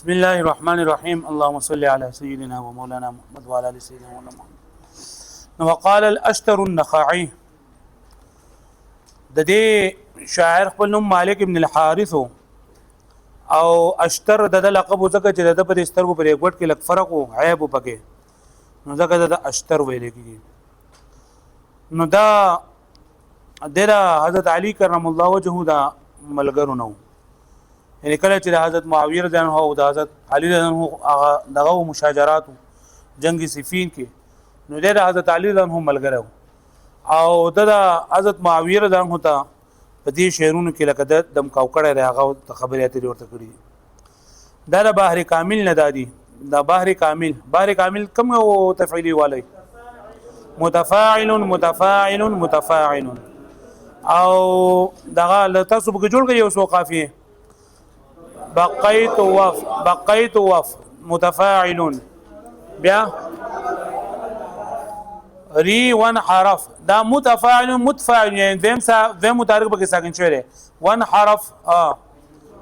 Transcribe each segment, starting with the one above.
بسم الله الرحمن الرحيم اللهم صل على سيدنا ومولانا محمد وعلى ال سيدنا مولانا محمد. وقال الاشتر النخعي د دې شاعر خپل نوم مالک ابن الحارث او اشتر د لقب زکه چې د په سترګو پر یوټ کې لک فرق او عیب پکې نو زکه د اشتر ویل کېږي. نو دا د حضرت علي کرم الله وجهه دا ملګرو نو یعنی کله چې د حضرت معاویه رضی الله عنه او د حضرت علي رضی الله عنه دغه مشاجرات جنگ صفین کې نو د حضرت علي رضی الله عنه ملګرو او د حضرت معاویه رضی الله عنه ته په دې شعرونو کې لکه د دم کاوکړه راغو خبرې اترې ورته کړې دا د بحر کامل نه دادي دا بحر کامل کوم او تفعیلی والی متفاعل او دغه تاسو به جوړ کړئ اوس قافیه بقيت وف متفاعل بیا ری ون حرف دا متفاعل يعني دیم متحرک پکې ساکن شوی دی ون حرف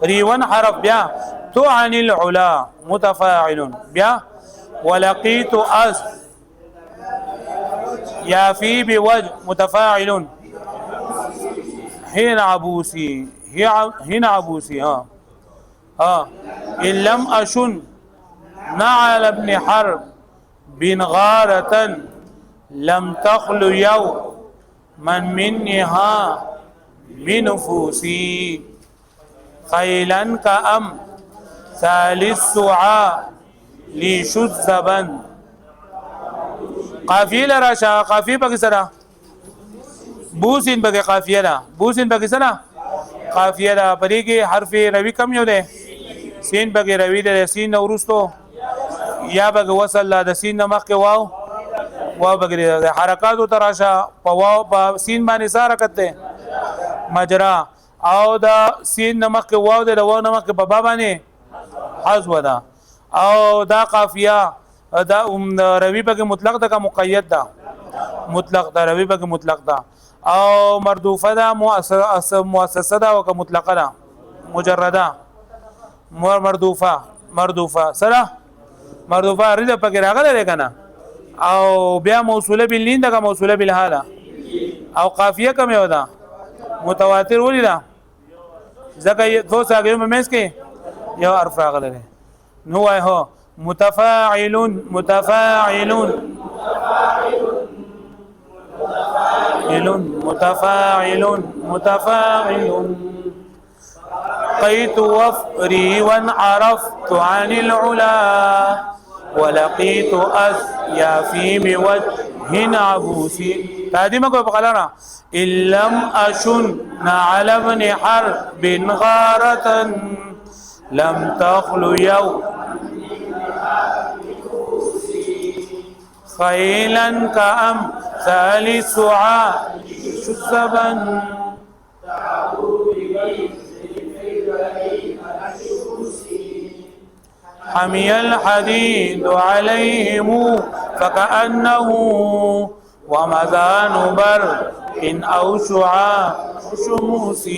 ری ون حرف بیا تو عن العلا متفاعل بیا ولقيت از يا في بوجه متفاعل حين عبوسي إن لم أشن نعل ابن حرب بن غارة لم تخل يوم من منها بنفوسي خيلا كأم ثالث سعاء لشذبا قافية لراشا قافية بكسرة بوسين بكي قافية لا بوسين بكسرة قافیه دا پدې کې حرف روي کم یو دی سین بګي روي د سین ورستو یا بګ وصل لا د سین مخ کې واو بګي د حرکات تراشه په واو په سین باندې سره کته مجرا او د سین مخ کې واو د واو مخ کې په با باندې حذف ودا او دا قافیه دا روي بګي مطلق دا کا مقید دا مطلق دا روي بګي مطلق دا او مردوفه ده مؤسسه ده او مطلقه ده مجرده مردوفه سره مردوفه رده پکې راغله کنه او بیا موصوله باللین ده موصوله بالحاله او قافیه کوم یو ده متواتر ولې ده ځکه دو څاګه مېس کې یو حرف راغله نو وای هو متفاعل قيت وفري وانعرفت عن العلا ولقيت أزيافي بوجه عبوسي تعديمك بقلنا إن لم أشن على ابن حرب غارة لم تخلو يوم خيلا كأمثال سعاء شذبا حمي الحديد عليهم فكأنه ومذان برق أو شعاع شموس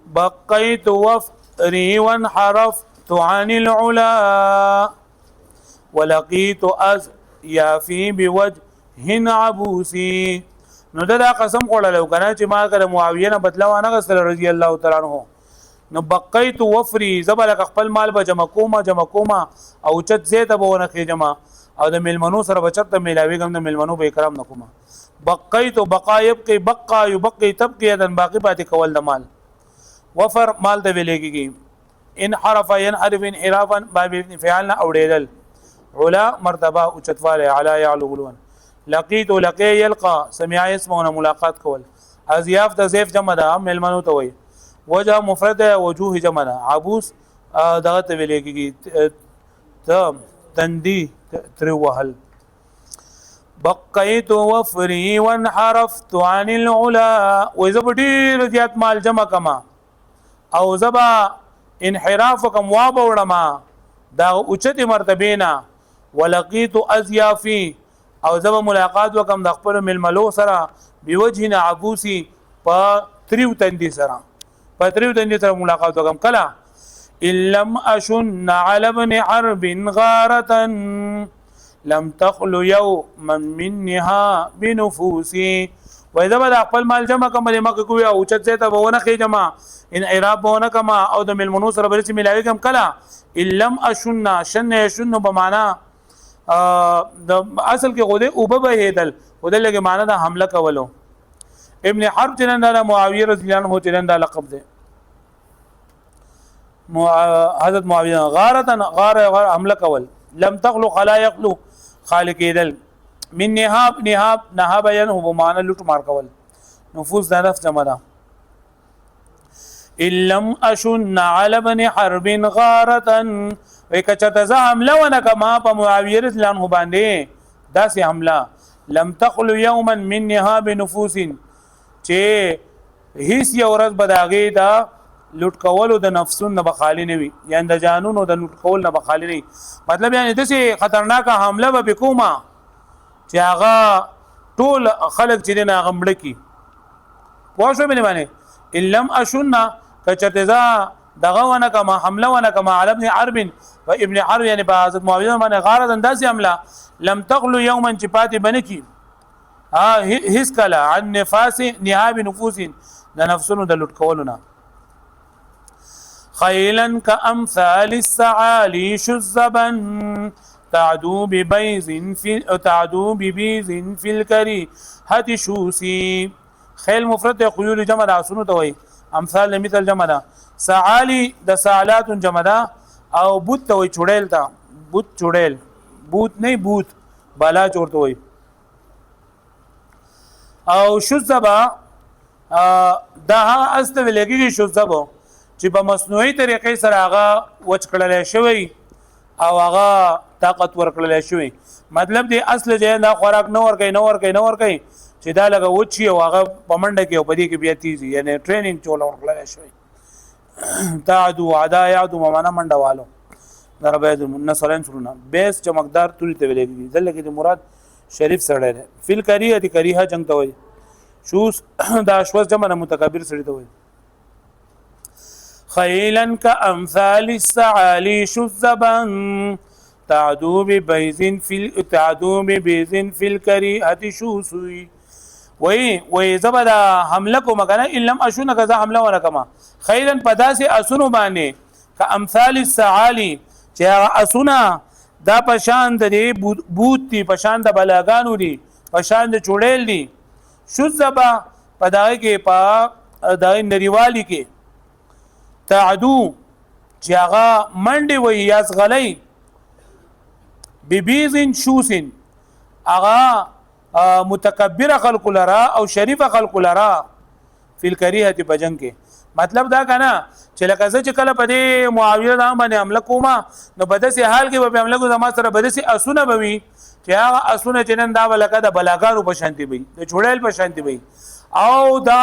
بقيت وفري وانحرفت عن العلا ولقيت يافي بوجه عبوسي نو دا قسم خوړلو کنه چې ما کړه معاویه نه بدلا وانه غسل رضی الله تعالی عنہ نو بقیت وفری زبل خپل مال به جمع کوما او چت زیت بهونه کې جمع او د ملمنو سره بچت ملاوي کوم د ملمنو به اکرام نکوما بقیت بقا يبقي بقا يبقي تبقي دن باقی پاتې کول د مال وفر مال د ویلېږي ان حرف ينحرف انحرافا باب فعلنا اوړېدل علا مرتبه او چتواله علا يعلو غلون لقيت لقي يلقى سمع اسمه ملاقات کول ازياف د زيف جمع ده ملمنو ته وي وجه مفرد وجوه جمع ده عبوس دغه ته ویل کېږي تندي تر وهل بقيت وفري وانحرفت عن العلا وزبدير زيات مال جمع کما او زبا انحراف کم وابوړما دا اوچته مرتبینا ولقيت ازيافي او زبا ملاقات وکم د خپل ململو سره بوجهنا عبوسي په تریو تندي سره ملاقات وکم کلا ان لم اشن على ابن حرب غارة لم تخل يوما منها بنفوسي. واذا بدا خپل مال جمع کوم د مکه کوی او چت ته بونه کې جمع ان اعراب بونه کما او د ملمنو سره برسي ملاوي کم کلا ان لم اشن شن يشن بمعنى د اصل کې غوده او به هیدل غوده لګي معنی د حمله کولو. ابن حرب جنن د معاویه رضی الله عنه جنن د لقب ده حضرت معاویه غار حمله کول. لم تخلق لا يخلق خالق ایدل من نهاب ينهب بمعنى لوټ مار کول. نفوس د نفس جمع ده. ان لم اشن على ابن حرب غارة وکچته ز حمله ونکما په معاویه رضی الله عنه باندې داسې حمله لم تخلو يوما من نهاب نفوس چې هیڅ یو ورځ بداغي دا لوټ کولو د نفسونو نه بخالی نه وي یعنی د جانونو د لوټ کول نه بخالی نه. مطلب یعنی داسې خطرناک حمله به کومه چې هغه ټول خلق چې نه غمړ کی پوه شو به معنی ان لم اشن کچته ز دغه ونه کما حمله ونه کما على ابن حرب و ابن حرب یعنی په حضرت معاویه باندې غارت اندازي حمله لم تغلو يوما چپات بنکی هیڅ کلا عن نفاس نهاب نفوس د نفسونو د لټ کولونه. خيلا كامثال السعالي شذبا تعدو ببيز في الكريهة شوسي. خيل مفرد خيول جمع د اسونو ته وای امثال مثل جمع ده. سعالی د سعالات جمع ده او بوت ته وای چوڑیل تا بوت چوڑیل بوت نه بوت بالا چورته وای. او شذبا دا هغه اصل ولګي شذبو چې په مصنوعي طریقې سره هغه وچ کړل شوی او هغه طاقت ورکړل شوی. مطلب دی اصل چې دا خوراک نو ور کوي چې دا لګه وچی او هغه پمنډه کې او پدې کې بیا تیزي یعنی ټریننګ چول ورکړل شوی. تعدو عدا یعدو معنا منډوالو ضربه النصرين سرونه بیس چمکدار توری ته ویلېږي ځکه چې مراد شریف سره ده. فل کریه دي کریه جنگ ته وای. شوس دا شوس جمع متکبر سره ته وای. خيلا كامثال السعالي شذبا تعدو ببيز في الكريهة شوسي. وی زبدا حمله کو مکنه ان لم اشون کذا حمله ورکما خیرا پداسه اسونو باندې ک امثال السعالی چې اسونه دا پشان د بوت تی پشان د بلاګانو دي پشان د چوڑیل دي. شذبا پدای کې پا دای نریوالی کې تعدو چې هغه منډي وی یاس غلی ببیزن شوسن هغه متکبر خلق لرا او شریف خلق لرا فی الکریه بجنگ کې. مطلب دا کنه چې لکه چې کله په دې معاویه دا باندې عمله کوما نو په داسې حال کې به عمله کو زما سره به داسې اسونه بوي چې هغه اسونه چې نن دا ولکه د بلاګانو په شانتي وي د چوڑیل په شانتي وي او دا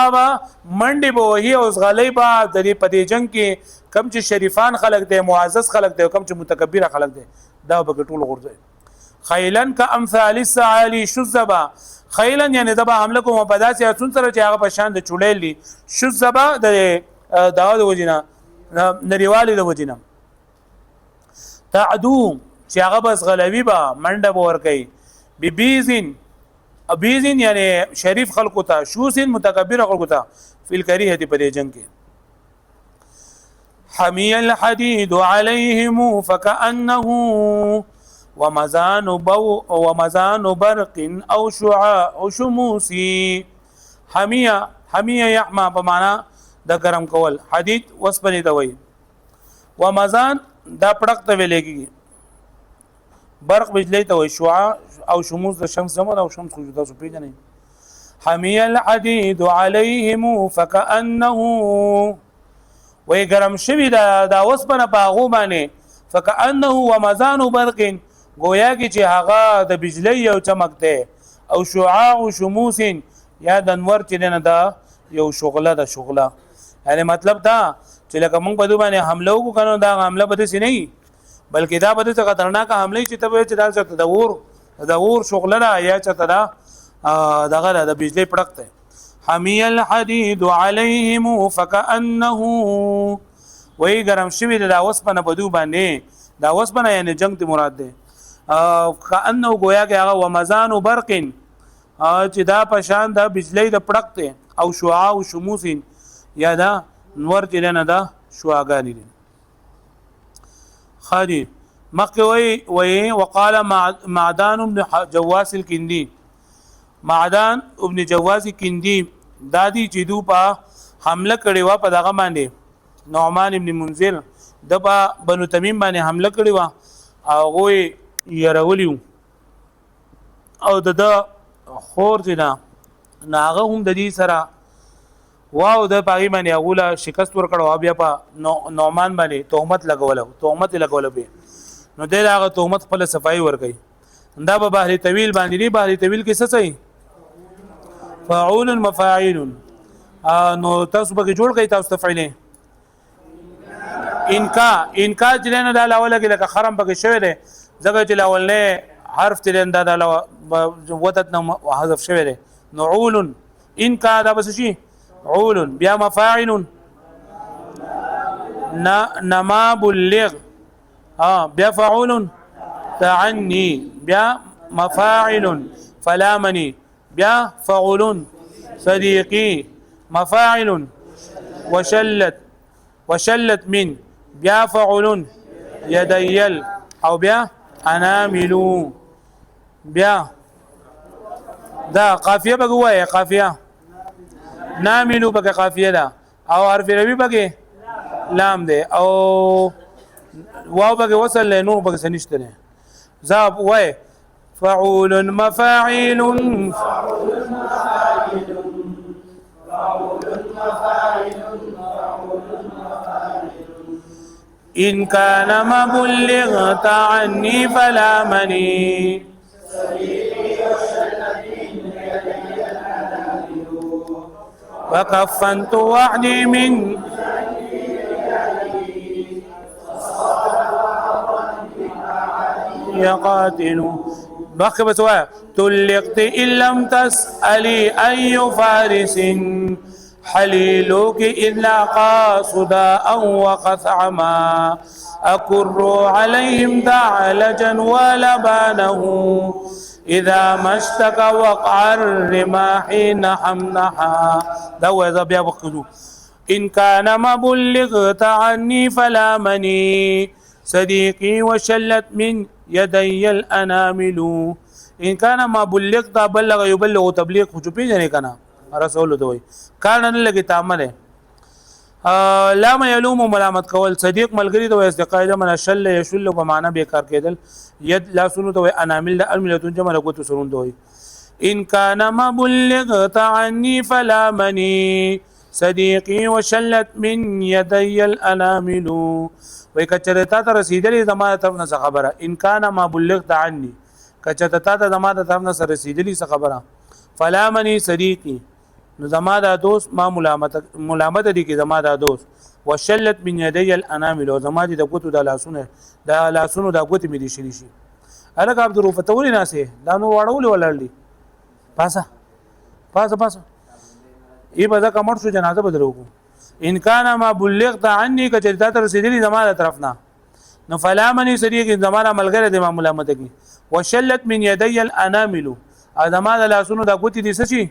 منډي به وهي او غلې به د دې په دې جنگ کې کم چې شریفان خلق دي معزز خلق دي کم چې متکبر خلق دي دا به ټول غورځي. خیلا کامثال السعالی شذبا خیلا یعنی دبا حمله کوم په داسې اسون سره چې هغه په شان د چوڑیل دي. شذبا د دا د وجینا نریوالی د وجینا. تعدو چې هغه بس غلوی با منډه بور کوي. ببیزن یعنی شریف خلقو ته شوسن متکبر خلقو ته فی الکریه په دې جنگ کې. حمی الحدید علیهم فکأنه ومزان برق او شعاع شموسي. حمیه یحما په معنا د ګرم کول حدید وسپنی دوی ومزان دا پړق ته ویلېږي برق بجلی ته وي شعاع او شموس د شمس جمع او شمس خو تاسو پیژنئ. حمی الحدید علیهم فکأنه وی ګرم شوی دا وسپنه په هغه باندې فکأنه ومزان برق گویا کی چې هغه د بجلی یو چمک ده او شعاع او شموس یا د انور چې نه دا یو شغله ده شغله. یعنی مطلب دا چې لکه موږ په دوی باندې حمله وکړو کنه دا حمله به څه نه بلکې دا به څه خطرناک حمله چې ته چې دا څه د اور شغله ده یا چې دا دغه د بجلی پړق ده. حمی الحدید علیهم فکأنه وای ګرم شوی دا وسپنه بدو باندې دا وسپنه یعنی جنگ ته مراد ده کانه گویا کې هغه ومزان برق چې دا پشان د بجلی د پړق ته او شعاع او شموس یا دا نور چې نه دا شعاګانی دي خالي مخوي وي وقال معدان بن جواس الكندي معدان ابن جواز الكندي دادی چې دو په حمله کړي وا په دغه باندې نعمان ابن منذر د بنو تمیم باندې حمله کړي وا او وی يرولیو او د خور دینا ناغه هم د دې سره واو د پاغي باندې اوله شکست ور کړو بیا په نعمان باندې تهمت لګول به نو د هغه تهمت خپل صفائی ور کوي دا به بحر طویل باندې دی بحر طویل کې څه صحیح فاعول مفاعل نو تاسو به جوړ کړئ تاسو تفعیل انکا جنه د الاوله کې لکه خرم پکې شوی دی ځکه چې الاول نه حرف تلین دا د وتت نو حذف شوی دی نعول انکا دا بس شي عول بیا مفاعل نما بلغ بیا فعول تعني بیا مفاعل فلامني بیا فعول صديقي مفاعل وشلت من بیا فعول يديل او بیا انامل بیا دا قافیه بګوای قافیه ناملو بګه قافیه ده او حرف ربی بګه لام ده او واو بګه وصل نور بګه سنشته نه زاب وای فعول مفاعل إن كان ما بلغت عني فلا مني وكفنت وحدي من يقاتل بخ بسوا تلقت إن لم تسألي أي فارس حليلك إلا قاصدا وقثعما أكر عليهم دعلجا ولبانه إذا ما اشتكى وقع الرماح نحمنحا دو إذا بيبقلوا إن كان ما بلغت عني فلا مني صديقي وشلت من يدي الأنامل إن كان ما بلغت بلغ يبلغ تبلیغ خو چپی جنے کنا رسول دوی کان نه لګی تعامل لا ما يلوم ملامت کول صدیق ملګری دوی استقایل من شل يشل په معنا بیکار کېدل ید لا سنو دوی انامل الملتون جمع لګو تو سرون دوی ان كان ما بلغت عني فلا مني صديقي وشلت من يدي الانامل وای کچرتا ته رسیدلې زمانه طرف نه خبره ان كان ما بلغت عني کچرتا ته زمانه طرف نه رسیدلې خبره فلا مني صديقي نو زما دا دوست ما ملامت دي کې زما دا دوست وشلت من يدي الانامل او زما دي د کوتو د لاسونو د کوتې مې دي شي الګ عبد الرفتوري ناسه دا نو واړول ولړلی پاسه ای بذا کمر شو جنازه بدلو ان كان ما بلغت عني کچرتا تر رسیدلی زما طرف نه نو فلا مني صديق زما ملګری د ما ملامت کی وشلت من يدي الانامل ادمه د لاسونو د کوتې دي سچي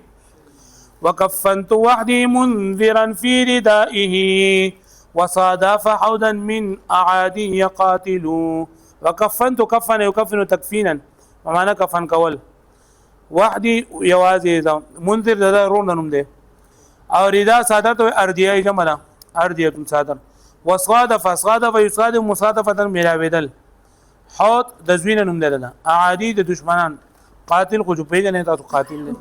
وكفنت وحدي منذرا في ردائه وصادف حودا من أعادي يقاتل وكفنت كفن يكفن تكفينا ومعنى كفن كول وحدي يوازي منذر ده رون نوم ده او ردا صادت ارديه جمله ارديه صادت وصادف يصادف مصادفه ملاويدل حوت دزوین نوم ده اعادي د دشمنان قاتل خو جو پیژنې تاسو قاتل نه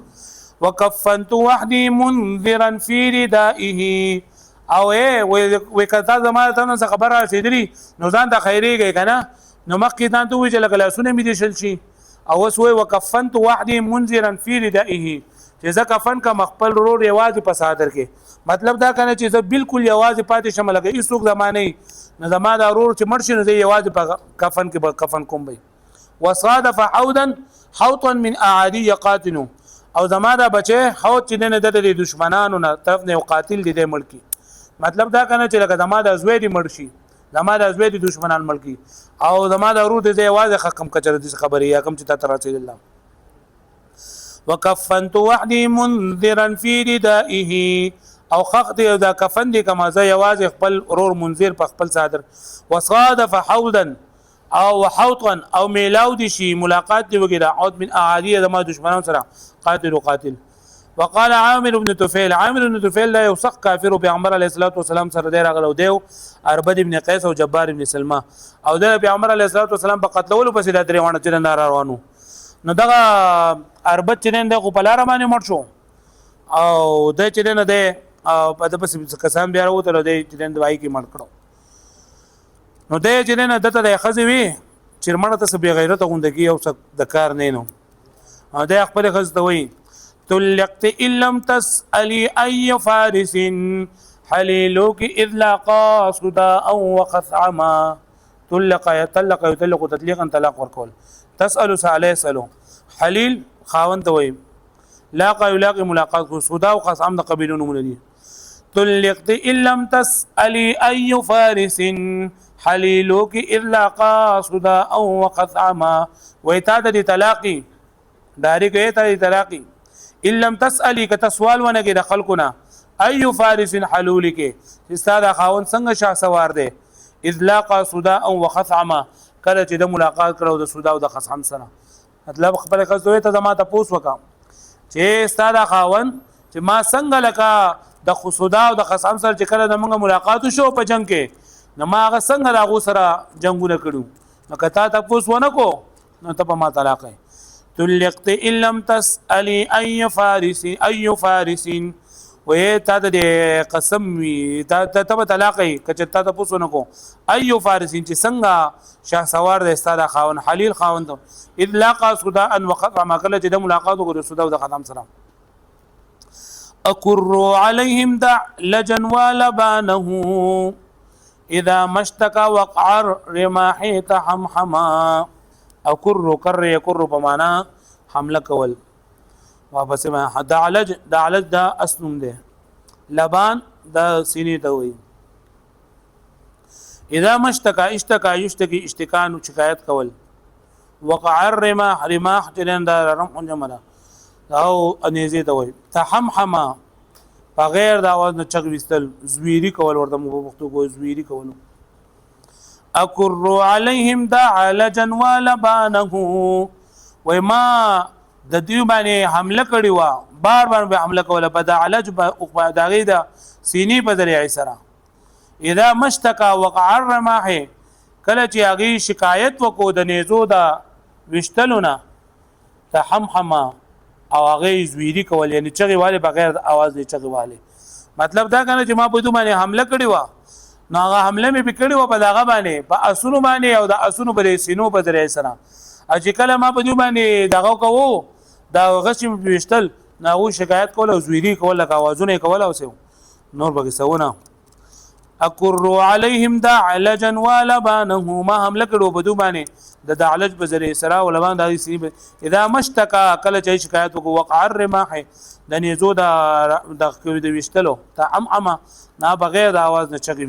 وكفنت وحدي منذرا في ردائه او وکتا زمانه ته خبره رسیدلی نو ځان د خیریږي کنه نو مخکې ځان ته وی چې لکه لاسونه مې دي شل شي او وسوي وكفنت وحدي منذرا في ردائه چې ځکه کفن کا مخبل رو رواج په صادر کې مطلب دا کنه چې زه بالکل یواز پاتې شم لګي هیڅوک زمانه نه زما دا رور چې مرشي نه یواز په کفن کې کفن کوم وي وصادف حوطا من اعادي يقاتلوا او زما دا بچي حوت چې نه د دشمنانو نه طرف نه قاتل دي د ملکی مطلب دا کنه چې لکه زما د ازوی دی مرشي زما د ازوی دی دشمنان ملکی او زما د ورو د आवाज حکم کچره دي خبري یا کم چې تا تر رسول الله وکفنت وحدي منذرا في ردائه او خخ دی دا کفن دی کما زه आवाज خپل ورور منذر په خپل صادر وصادف حودا او حوطا او میلاو دي شي ملاقات دی وګړه عود من اعادی زما دشمنان سره قاتل وقال عامر بن طفيل عامر بن طفيل لا يوثق كافر پیغمبر علیه الصلاه والسلام سره دی راغلو دیو اربد ابن قیس او جبار ابن سلمہ او د پیغمبر علیه الصلاه والسلام په قتلولو پسې د دریوانه چرند روانو نو دغه اربد چرند خو په لار باندې مړ شو او د چرند ده په د پسې کسان بیا وروته د چرند وای کی مړ کړو نو د چرند دته د خزوی چرمنه ته بی غیرت غوندګي او د کار نه نو د خپل خز ته وای تلقت ان لم تسألي اي فارس حليلك اذ لاقى صداء وخثعما تلق يطلق تطليقا طلاق ورکول تسأل سأل يسأل حليل خاوند وي لاقى يلاقي ملاقات صداء وخثعم د قبيلون من تلقت ان لم تسألي اي فارس حليلك اذ لاقى صداء وخثعما ويتاد طلاقي داري کوي طلاقي ان لم تسألي که تسوال ونه کې د خلقنا اي فارس حلول کې استاد خاون څنګه شاه سوار دی اذ لاقى صداء وخثعما کله چې د ملاقات کړو د صداء او د خثعم سره مطلب خبره کوي ته زما ته پوس وکم چې استاد خاون چې ما څنګه لکه د صداء او د خثعم سره چې کله د موږ ملاقات شو په جنگ کې نو ما هغه څنګه راغو سره جنگونه کړو نو کته ته پوس ونه کو نو ته په ما طلاق تلقت ان لم تسألي اي فارس وې تا د قسم وی تا ته طلاق کچتا ته پوسونه کو اي فارس چې څنګه شاه سوار د استاد خاون حلیل خاون اذ لاقى صداء وخطع ما کله چې د ملاقات وکړو صداء د ختم سره اقر عليهم دع لجن ولبانه اذا مشتكى وقعر رماحي تحمحما او کر یکر په معنا حمله کول واپس ما دعلج دا اسنم ده لبان دا سینې ته وي اذا اشتكى يشتكي اشتکان شکایت کول وقع الرماح جنن دا رمح جمله او انیزه ته وي تحمحما بغیر دا आवाज نه چغ وستل زویری کول ورته مبوختو کو زویری کول اقر عليهم دع لجا ولبانه وما د دیو باندې حمله کړی و بار به حمله کوله په د علاج په دغه د سینې په ذریعہ سره اذا مشتکا وقع الرماح کله چې هغه شکایت وکړو د نيزو د وشتلونه تحمحما او هغه زویری کول یعنی چغي والے بغیر د आवाज نه چغي والے مطلب دا کنه چې ما په دوه باندې حمله کړی و نو هغه حمله مې پکړی و په دغه باندې په اسونو باندې او د اسونو پر سینو په ذریعہ سره چې کله ما په دې باندې دغه کوو دا غشم پېشتل نو شکایت کول او زویری کول لکه आवाजونه کول او سو نور بګی سونه اقر عليهم دع لجا ولبانه ما حمله کړو په دې باندې د علاج په ذریعہ سره ولبان د سینې اذا مشتکا کله چې شکایت وکړو وقع الرماح د نيزو د وشتلو ته ام نا بغیر د आवाज نه چغي